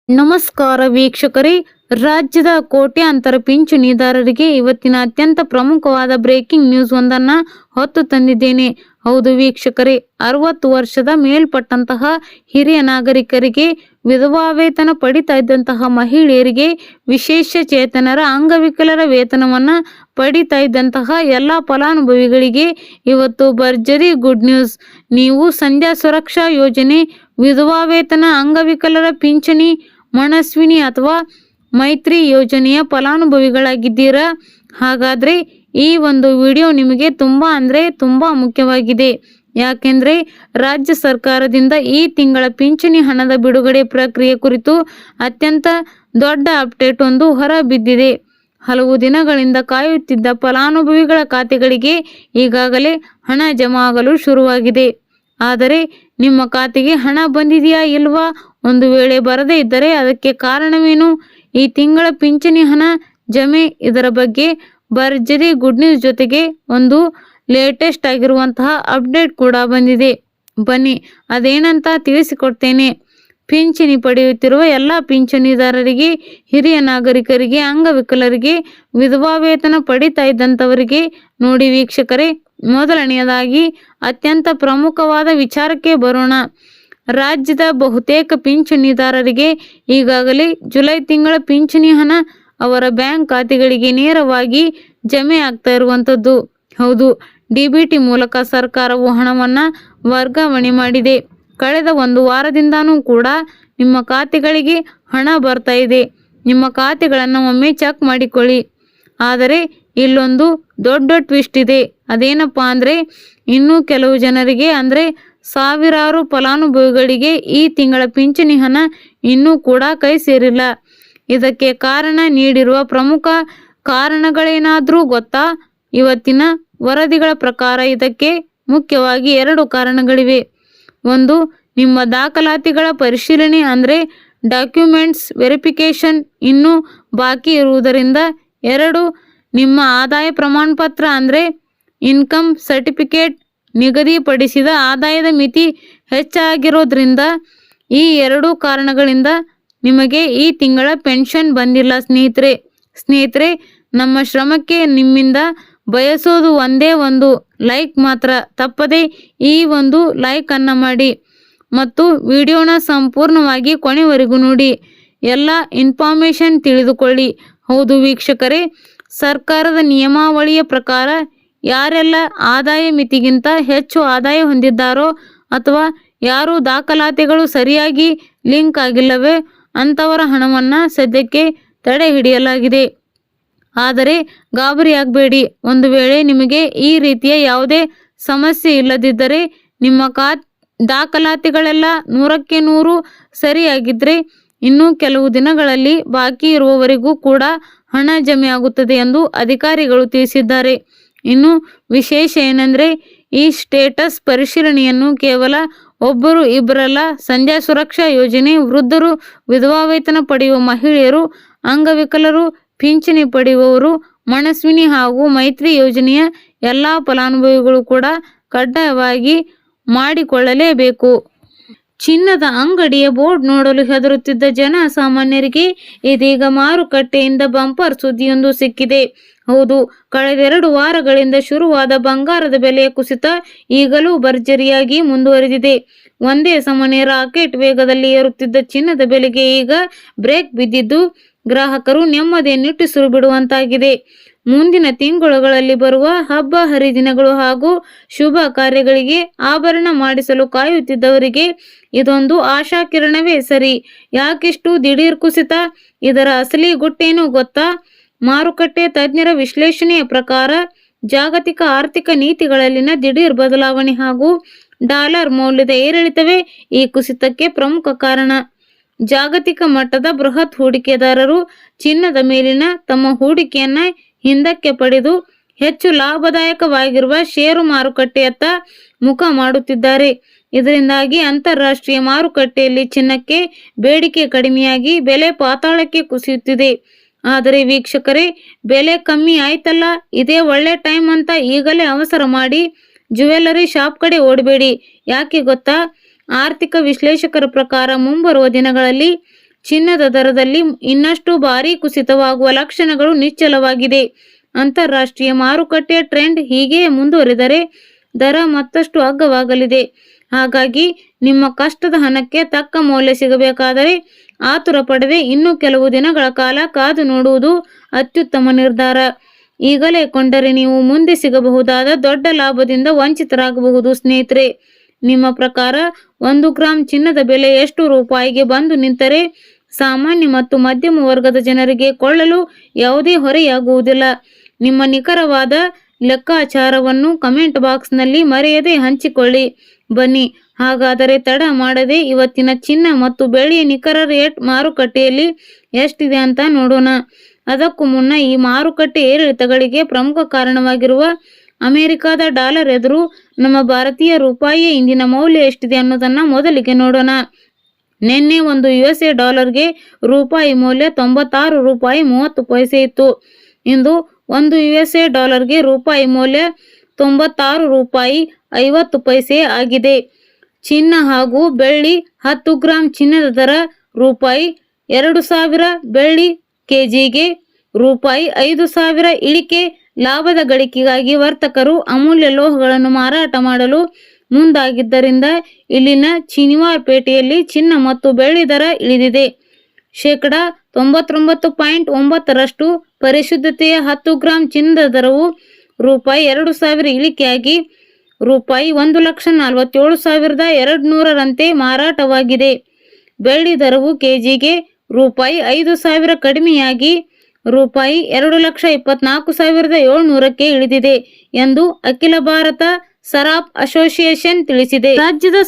ನಮಸ್ಕಾರ ವೀಕ್ಷಕರೇ, ರಾಜ್ಯದ ಕೋಟ್ಯಾಂತರ ಪಿಂಚಣಿದಾರರಿಗೆ ಇವತ್ತಿನ ಅತ್ಯಂತ ಪ್ರಮುಖವಾದ ಬ್ರೇಕಿಂಗ್ ನ್ಯೂಸ್ ಒಂದನ್ನ ಹೊತ್ತು ತಂದಿದ್ದೇನೆ. ಹೌದು ವೀಕ್ಷಕರೇ, 60 ವರ್ಷದ ಮೇಲ್ಪಟ್ಟಂತಹ ಹಿರಿಯ ನಾಗರಿಕರಿಗೆ, ವಿಧವಾ ವೇತನ ಪಡಿತಾ ಇದ್ದಂತಹ ಮಹಿಳೆಯರಿಗೆ, ವಿಶೇಷ ಚೇತನರ ಅಂಗವಿಕಲರ ವೇತನವನ್ನ ಪಡಿತಾ ಇದ್ದಂತಹ ಎಲ್ಲ ಫಲಾನುಭವಿಗಳಿಗೆ ಇವತ್ತು ಭರ್ಜರಿ ಗುಡ್ ನ್ಯೂಸ್. ನೀವು ಸಂಧ್ಯಾ ಸುರಕ್ಷಾ ಯೋಜನೆ, ವಿಧವಾ ವೇತನ, ಅಂಗವಿಕಲರ ಪಿಂಚಣಿ, ಮನಸ್ವಿನಿ ಅಥವಾ ಮೈತ್ರಿ ಯೋಜನೆಯ ಫಲಾನುಭವಿಗಳಾಗಿದ್ದೀರಾ? ಹಾಗಾದ್ರೆ ಈ ಒಂದು ವಿಡಿಯೋ ನಿಮಗೆ ತುಂಬಾ ಮುಖ್ಯವಾಗಿದೆ. ಯಾಕೆಂದ್ರೆ ರಾಜ್ಯ ಸರ್ಕಾರದಿಂದ ಈ ತಿಂಗಳ ಪಿಂಚಣಿ ಹಣದ ಬಿಡುಗಡೆ ಪ್ರಕ್ರಿಯೆ ಕುರಿತು ಅತ್ಯಂತ ದೊಡ್ಡ ಅಪ್ಡೇಟ್ ಒಂದು ಹೊರಬಿದ್ದಿದೆ. ಹಲವು ದಿನಗಳಿಂದ ಕಾಯುತ್ತಿದ್ದ ಫಲಾನುಭವಿಗಳ ಖಾತೆಗಳಿಗೆ ಈಗಾಗಲೇ ಹಣ ಜಮಾ ಆಗಲು ಶುರುವಾಗಿದೆ. ಆದರೆ ನಿಮ್ಮ ಖಾತೆಗೆ ಹಣ ಬಂದಿದೆಯಾ ಇಲ್ವಾ? ಒಂದು ವೇಳೆ ಬರದೇ ಇದ್ದರೆ ಅದಕ್ಕೆ ಕಾರಣವೇನು? ಈ ತಿಂಗಳ ಪಿಂಚಣಿ ಹಣ ಜಮೆ, ಇದರ ಬಗ್ಗೆ ಭರ್ಜರಿ ಗುಡ್ ನ್ಯೂಸ್ ಜೊತೆಗೆ ಒಂದು ಲೇಟೆಸ್ಟ್ ಆಗಿರುವಂತಹ ಅಪ್ಡೇಟ್ ಕೂಡ ಬಂದಿದೆ. ಬನ್ನಿ ಅದೇನಂತ ತಿಳಿಸಿಕೊಡ್ತೇನೆ. ಪಿಂಚಣಿ ಪಡೆಯುತ್ತಿರುವ ಎಲ್ಲ ಪಿಂಚಣಿದಾರರಿಗೆ, ಹಿರಿಯ ನಾಗರಿಕರಿಗೆ, ಅಂಗವಿಕಲರಿಗೆ, ವಿಧವಾ ವೇತನ ಪಡಿತಾ ಇದ್ದಂಥವರಿಗೆ ನೋಡಿ ವೀಕ್ಷಕರೇ, ಮೊದಲನೆಯದಾಗಿ ಅತ್ಯಂತ ಪ್ರಮುಖವಾದ ವಿಚಾರಕ್ಕೆ ಬರೋಣ. ರಾಜ್ಯದ ಬಹುತೇಕ ಪಿಂಚಣಿದಾರರಿಗೆ ಈಗಾಗಲೇ ಜುಲೈ ತಿಂಗಳ ಪಿಂಚಣಿ ಹಣ ಅವರ ಬ್ಯಾಂಕ್ ಖಾತೆಗಳಿಗೆ ನೇರವಾಗಿ ಜಮೆ ಆಗ್ತಾ ಇರುವಂಥದ್ದು. ಹೌದು, ಡಿಬಿಟಿ ಮೂಲಕ ಸರ್ಕಾರವು ಹಣವನ್ನ ವರ್ಗಾವಣೆ ಮಾಡಿದೆ. ಕಳೆದ ಒಂದು ವಾರದಿಂದಾನೂ ಕೂಡ ನಿಮ್ಮ ಖಾತೆಗಳಿಗೆ ಹಣ ಬರ್ತಾ ಇದೆ. ನಿಮ್ಮ ಖಾತೆಗಳನ್ನು ಒಮ್ಮೆ ಚೆಕ್ ಮಾಡಿಕೊಳ್ಳಿ. ಆದರೆ ಇಲ್ಲೊಂದು ದೊಡ್ಡ ಟ್ವಿಸ್ಟ್ ಇದೆ. ಅದೇನಪ್ಪಾ ಅಂದ್ರೆ, ಇನ್ನೂ ಕೆಲವು ಜನರಿಗೆ ಅಂದ್ರೆ ಸಾವಿರಾರು ಫಲಾನುಭವಿಗಳಿಗೆ ಈ ತಿಂಗಳ ಪಿಂಚಣಿ ಹಣ ಇನ್ನೂ ಕೂಡ ಕೈ ಸೇರಿಲ್ಲ. ಇದಕ್ಕೆ ಕಾರಣ, ನೀಡಿರುವ ಪ್ರಮುಖ ಕಾರಣಗಳೇನಾದ್ರೂ ಗೊತ್ತಾ? ಇವತ್ತಿನ ವರದಿಗಳ ಪ್ರಕಾರ ಇದಕ್ಕೆ ಮುಖ್ಯವಾಗಿ 2 ಕಾರಣಗಳಿವೆ. ಒಂದು, ನಿಮ್ಮ ದಾಖಲಾತಿಗಳ ಪರಿಶೀಲನೆ ಅಂದ್ರೆ ಡಾಕ್ಯುಮೆಂಟ್ಸ್ ವೆರಿಫಿಕೇಶನ್ ಇನ್ನೂ ಬಾಕಿ ಇರುವುದರಿಂದ. 2, ನಿಮ್ಮ ಆದಾಯ ಪ್ರಮಾಣ ಪತ್ರ ಅಂದ್ರೆ ಇನ್ಕಮ್ ಸರ್ಟಿಫಿಕೇಟ್ ನಿಗದಿಪಡಿಸಿದ ಆದಾಯದ ಮಿತಿ ಹೆಚ್ಚಾಗಿರೋದ್ರಿಂದ. ಈ 2 ಕಾರಣಗಳಿಂದ ನಿಮಗೆ ಈ ತಿಂಗಳ ಪೆನ್ಷನ್ ಬಂದಿಲ್ಲ ಸ್ನೇಹಿತರೆ. ನಮ್ಮ ಶ್ರಮಕ್ಕೆ ನಿಮ್ಮಿಂದ ಬಯಸೋದು ಒಂದೇ ಒಂದು ಲೈಕ್ ಮಾತ್ರ. ತಪ್ಪದೆ ಈ ಒಂದು ಲೈಕ್ ಅನ್ನ ಮಾಡಿ ಮತ್ತು ವಿಡಿಯೋನ ಸಂಪೂರ್ಣವಾಗಿ ಕೊನೆವರೆಗೂ ನೋಡಿ. ಎಲ್ಲ ಇನ್ಫಾರ್ಮೇಶನ್ ತಿಳಿದುಕೊಳ್ಳಿ. ಹೌದು ವೀಕ್ಷಕರೇ, ಸರ್ಕಾರದ ನಿಯಮಾವಳಿಯ ಪ್ರಕಾರ ಯಾರೆಲ್ಲ ಆದಾಯ ಮಿತಿಗಿಂತ ಹೆಚ್ಚು ಆದಾಯ ಹೊಂದಿದ್ದಾರೋ ಅಥವಾ ಯಾರು ದಾಖಲಾತಿಗಳು ಸರಿಯಾಗಿ ಲಿಂಕ್ ಆಗಿಲ್ಲವೇ ಅಂಥವರ ಹಣವನ್ನು ಸದ್ಯಕ್ಕೆ ತಡೆ ಹಿಡಿಯಲಾಗಿದೆ. ಆದರೆ ಗಾಬರಿಯಾಗಬೇಡಿ. ಒಂದು ವೇಳೆ ನಿಮಗೆ ಈ ರೀತಿಯ ಯಾವುದೇ ಸಮಸ್ಯೆ ಇಲ್ಲದಿದ್ದರೆ, ನಿಮ್ಮ ದಾಖಲಾತಿಗಳೆಲ್ಲ 100ಕ್ಕೆ 100 ಸರಿಯಾಗಿದ್ದರೆ ಇನ್ನೂ ಕೆಲವು ದಿನಗಳಲ್ಲಿ ಬಾಕಿ ಇರುವವರೆಗೂ ಕೂಡ ಹಣ ಜಮೆ ಆಗುತ್ತದೆ ಎಂದು ಅಧಿಕಾರಿಗಳು ತಿಳಿಸಿದ್ದಾರೆ. ಇನ್ನು ವಿಶೇಷ ಏನೆಂದರೆ, ಈ ಸ್ಟೇಟಸ್ ಪರಿಶೀಲನೆಯನ್ನು ಕೇವಲ ಒಬ್ಬರು ಇಬ್ಬರಲ್ಲ, ಸಂಧ್ಯಾ ಸುರಕ್ಷಾ ಯೋಜನೆ, ವೃದ್ಧರು, ವಿಧವಾ ವೇತನ ಪಡೆಯುವ ಮಹಿಳೆಯರು, ಅಂಗವಿಕಲರು, ಪಿಂಚಣಿ ಪಡೆಯುವವರು, ಮನಸ್ವಿನಿ ಹಾಗೂ ಮೈತ್ರಿ ಯೋಜನೆಯ ಎಲ್ಲ ಫಲಾನುಭವಿಗಳು ಕೂಡ ಕಡ್ಡಾಯವಾಗಿ ಮಾಡಿಕೊಳ್ಳಲೇಬೇಕು. ಚಿನ್ನದ ಅಂಗಡಿಯ ಬೋರ್ಡ್ ನೋಡಲು ಹೆದರುತ್ತಿದ್ದ ಜನ ಸಾಮಾನ್ಯರಿಗೆ ಇದೀಗ ಮಾರುಕಟ್ಟೆಯಿಂದ ಬಂಪರ್ ಸುದ್ದಿಯೊಂದು ಸಿಕ್ಕಿದೆ. ಹೌದು, ಕಳೆದ 2 ವಾರಗಳಿಂದ ಶುರುವಾದ ಬಂಗಾರದ ಬೆಲೆಯ ಕುಸಿತ ಈಗಲೂ ಭರ್ಜರಿಯಾಗಿ ಮುಂದುವರೆದಿದೆ. ಒಂದೇ ಸಮನೆ ರಾಕೆಟ್ ವೇಗದಲ್ಲಿ ಏರುತ್ತಿದ್ದ ಚಿನ್ನದ ಬೆಲೆಗೆ ಈಗ ಬ್ರೇಕ್ ಬಿದ್ದಿದ್ದು ಗ್ರಾಹಕರು ನೆಮ್ಮದಿಯ ನಿಟ್ಟುಸಿರು ಬಿಡುವಂತಾಗಿದೆ. ಮುಂದಿನ ತಿಂಗಳುಗಳಲ್ಲಿ ಬರುವ ಹಬ್ಬ ಹರಿದಿನಗಳು ಹಾಗೂ ಶುಭ ಕಾರ್ಯಗಳಿಗೆ ಆಭರಣ ಮಾಡಿಸಲು ಕಾಯುತ್ತಿದ್ದವರಿಗೆ ಇದೊಂದು ಆಶಾಕಿರಣವೇ ಸರಿ. ಯಾಕಿಷ್ಟು ದಿಢೀರ್ ಕುಸಿತ? ಇದರ ಅಸಲಿ ಗುಟ್ಟೇನು ಗೊತ್ತಾ? ಮಾರುಕಟ್ಟೆ ತಜ್ಞರ ವಿಶ್ಲೇಷಣೆಯ ಪ್ರಕಾರ ಜಾಗತಿಕ ಆರ್ಥಿಕ ನೀತಿಗಳಲ್ಲಿನ ದಿಢೀರ್ ಬದಲಾವಣೆ ಹಾಗೂ ಡಾಲರ್ ಮೌಲ್ಯದ ಏರಿಳಿತವೇ ಈ ಕುಸಿತಕ್ಕೆ ಪ್ರಮುಖ ಕಾರಣ. ಜಾಗತಿಕ ಮಟ್ಟದ ಬೃಹತ್ ಹೂಡಿಕೆದಾರರು ಚಿನ್ನದ ಮೇಲಿನ ತಮ್ಮ ಹೂಡಿಕೆಯನ್ನ ಹಿಂದಕ್ಕೆ ಪಡೆದು ಹೆಚ್ಚು ಲಾಭದಾಯಕವಾಗಿರುವ ಷೇರು ಮಾರುಕಟ್ಟೆಯತ್ತ ಮುಖ ಮಾಡುತ್ತಿದ್ದಾರೆ. ಇದರಿಂದಾಗಿ ಅಂತಾರಾಷ್ಟ್ರೀಯ ಮಾರುಕಟ್ಟೆಯಲ್ಲಿ ಚಿನ್ನಕ್ಕೆ ಬೇಡಿಕೆ ಕಡಿಮೆಯಾಗಿ ಬೆಲೆ ಪಾತಾಳಕ್ಕೆ ಕುಸಿಯುತ್ತಿದೆ. ಆದರೆ ವೀಕ್ಷಕರೇ, ಬೆಲೆ ಕಮ್ಮಿ ಆಯ್ತಲ್ಲ, ಇದೇ ಒಳ್ಳೆ ಟೈಮ್ ಅಂತ ಈಗಲೇ ಅವಸರ ಮಾಡಿ ಜ್ಯುವೆಲ್ಲರಿ ಶಾಪ್ ಕಡೆ ಓಡಬೇಡಿ. ಯಾಕೆ ಗೊತ್ತಾ? ಆರ್ಥಿಕ ವಿಶ್ಲೇಷಕರ ಪ್ರಕಾರ ಮುಂಬರುವ ದಿನಗಳಲ್ಲಿ ಚಿನ್ನದ ದರದಲ್ಲಿ ಇನ್ನಷ್ಟು ಭಾರೀ ಕುಸಿತವಾಗುವ ಲಕ್ಷಣಗಳು ನಿಶ್ಚಲವಾಗಿದೆ. ಅಂತಾರಾಷ್ಟ್ರೀಯ ಮಾರುಕಟ್ಟೆಯ ಟ್ರೆಂಡ್ ಹೀಗೆ ಮುಂದುವರಿದರೆ ದರ ಮತ್ತಷ್ಟು ಅಗ್ಗವಾಗಲಿದೆ. ಹಾಗಾಗಿ ನಿಮ್ಮ ಕಷ್ಟದ ಹಣಕ್ಕೆ ತಕ್ಕ ಮೌಲ್ಯ ಸಿಗಬೇಕಾದರೆ ಆತುರ ಪಡದೆ ಇನ್ನೂ ಕೆಲವು ದಿನಗಳ ಕಾಲ ಕಾದು ನೋಡುವುದು ಅತ್ಯುತ್ತಮ ನಿರ್ಧಾರ. ಈಗಲೇ ಕೊಂಡರೆ ನೀವು ಮುಂದೆ ಸಿಗಬಹುದಾದ ದೊಡ್ಡ ಲಾಭದಿಂದ ವಂಚಿತರಾಗಬಹುದು. ಸ್ನೇಹಿತರೆ, ನಿಮ್ಮ ಪ್ರಕಾರ 1 ಗ್ರಾಂ ಚಿನ್ನದ ಬೆಲೆ ಎಷ್ಟು ರೂಪಾಯಿಗೆ ಬಂದು ನಿಂತರೆ ಸಾಮಾನ್ಯ ಮತ್ತು ಮಧ್ಯಮ ವರ್ಗದ ಜನರಿಗೆ ಕೊಳ್ಳಲು ಯಾವುದೇ ಹೊರೆಯಾಗುವುದಿಲ್ಲ? ನಿಮ್ಮ ನಿಖರವಾದ ಲೆಕ್ಕಾಚಾರವನ್ನು ಕಮೆಂಟ್ ಬಾಕ್ಸ್ನಲ್ಲಿ ಮರೆಯದೆ ಹಂಚಿಕೊಳ್ಳಿ. ಬನ್ನಿ ಹಾಗಾದರೆ ತಡ ಮಾಡದೆ ಇವತ್ತಿನ ಚಿನ್ನ ಮತ್ತು ಬೆಳ್ಳಿಯ ನಿಖರ ರೇಟ್ ಮಾರುಕಟ್ಟೆಯಲ್ಲಿ ಎಷ್ಟಿದೆ ಅಂತ ನೋಡೋಣ. ಅದಕ್ಕೂ ಮುನ್ನ ಈ ಮಾರುಕಟ್ಟೆ ಏರಿಳಿತಗಳಿಗೆ ಪ್ರಮುಖ ಕಾರಣವಾಗಿರುವ ಅಮೆರಿಕದ ಡಾಲರ್ ಎದುರು ನಮ್ಮ ಭಾರತೀಯ ರೂಪಾಯಿಯ ಇಂದಿನ ಮೌಲ್ಯ ಎಷ್ಟಿದೆ ಅನ್ನೋದನ್ನ ಮೊದಲಿಗೆ ನೋಡೋಣ. ನಿನ್ನೆ ಒಂದು USA ಡಾಲರ್ಗೆ ರೂಪಾಯಿ ಮೌಲ್ಯ 96 ರೂಪಾಯಿ 30 ಪೈಸೆ ಇತ್ತು. ಇಂದು ಒಂದು USA ಡಾಲರ್ಗೆ ರೂಪಾಯಿ ಮೌಲ್ಯ 96 ರೂಪಾಯಿ 50 ಪೈಸೆ ಆಗಿದೆ. ಚಿನ್ನ ಹಾಗೂ ಬೆಳ್ಳಿ 10 ಗ್ರಾಂ ಚಿನ್ನದ ದರ ರೂಪಾಯಿ 2000, ಬೆಳ್ಳಿ ಕೆಜಿಗೆ ರೂಪಾಯಿ 5000 ಇಳಿಕೆ. ಲಾಭದ ಗಳಿಕೆಗಾಗಿ ವರ್ತಕರು ಅಮೂಲ್ಯ ಲೋಹಗಳನ್ನು ಮಾರಾಟ ಮಾಡಲು ಮುಂದಾಗಿದ್ದರಿಂದ ಇಲ್ಲಿನ ಶನಿವಾರ ಪೇಟೆಯಲ್ಲಿ ಚಿನ್ನ ಮತ್ತು ಬೆಳ್ಳಿ ದರ ಇಳಿದಿದೆ. 99.9% ಪರಿಶುದ್ಧತೆಯ 10 ಗ್ರಾಂ ಚಿನ್ನದ ದರವು ರೂಪಾಯಿ 2000 ಇಳಿಕೆಯಾಗಿ ರೂಪಾಯಿ 1,47,200ರಂತೆ ಮಾರಾಟವಾಗಿದೆ. ಬೆಳ್ಳಿ ದರವು ಕೆಜಿಗೆ ರೂಪಾಯಿ 5,000 ಕಡಿಮೆಯಾಗಿ ರೂಪಾಯಿ 2,24,700ಕ್ಕೆ ಇಳಿದಿದೆ ಎಂದು ಅಖಿಲ ಭಾರತ ಸರಾಫ್ ಅಸೋಸಿಯೇಷನ್ ತಿಳಿಸಿದೆ. ರಾಜ್ಯದ